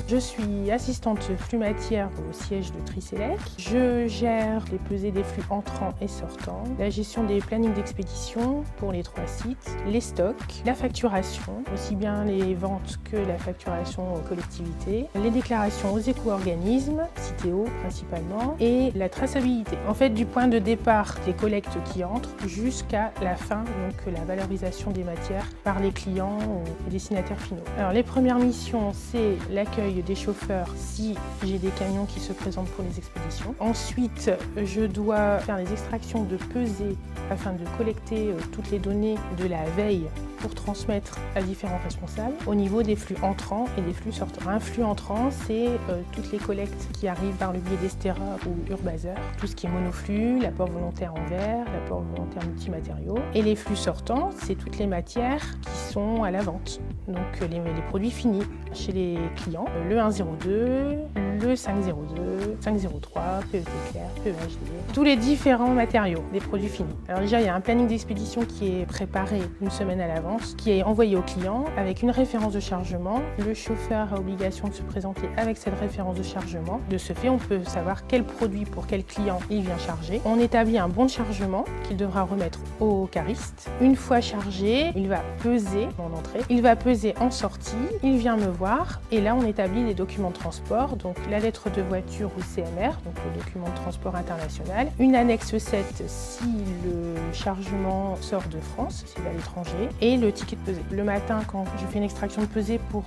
Je suis assistante flux matière au siège de Tricelec. Je gère les pesées des flux entrants et sortants, la gestion des plannings d'expédition pour les 3 sites, les stocks, la facturation, aussi bien les ventes que la facturation aux collectivités, les déclarations aux éco-organismes, Citeo principalement, et la traçabilité. En fait, du point de départ des collectes qui entrent jusqu'à la fin, donc la valorisation des matières par les clients ou destinataires finaux. Alors les premières missions, c'est l'accueil des chauffeurs si j'ai des camions qui se présentent pour les expéditions. Ensuite, je dois faire les extractions de pesées afin de collecter toutes les données de la veille pour transmettre à différents responsables au niveau des flux entrants et des flux sortants. Un flux entrant, c'est toutes les collectes qui arrivent par le biais d'Estera ou Urbaser, tout ce qui est monoflux, l'apport volontaire en verre, l'apport volontaire multimatériaux. Et les flux sortants, c'est toutes les matières qui sont à la vente, donc les produits finis chez les clients, le 102, le 502, 503, PET clair, PEHD, tous les différents matériaux des produits finis. Alors déjà, il y a un planning d'expédition qui est préparé une semaine à l'avance, qui est envoyé au client avec une référence de chargement. Le chauffeur a obligation de se présenter avec cette référence de chargement. De ce fait, on peut savoir quel produit pour quel client il vient charger. On établit un bon de chargement qu'il devra remettre au cariste. Une fois chargé, il va peser en entrée, il va peser en sortie, il vient me voir et là on établit les documents de transport, donc la lettre de voiture ou CMR, donc le document de transport international, une annexe 7 si le chargement sort de France, s'il va à l'étranger, et le ticket de pesée. Le matin, quand je fais une extraction de pesée pour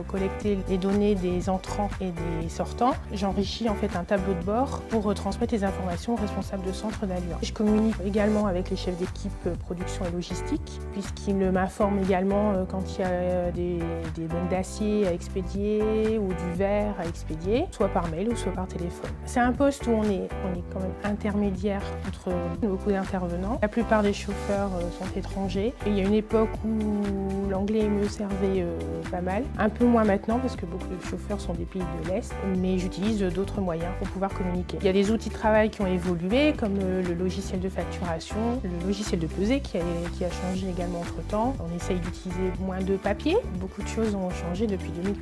collecter les données des entrants et des sortants, j'enrichis en fait un tableau de bord pour transmettre les informations aux responsables de centre d'allure. Je communique également avec les chefs d'équipe production et logistique, puisqu'ils m'informent également quand il y a des bonnes d'acier à expédier ou du verre à expédier, soit par mail ou soit par téléphone. C'est un poste où on est quand même intermédiaire entre beaucoup d'intervenants. La plupart des chauffeurs sont étrangers. Et il y a une époque où l'anglais me servait pas mal, un peu moins maintenant parce que beaucoup de chauffeurs sont des pays de l'Est, mais j'utilise d'autres moyens pour pouvoir communiquer. Il y a des outils de travail qui ont évolué, comme le logiciel de facturation, le logiciel de pesée qui a changé également entre-temps. On essaye d'utiliser moins de papier. Beaucoup de choses ont changé depuis 2008.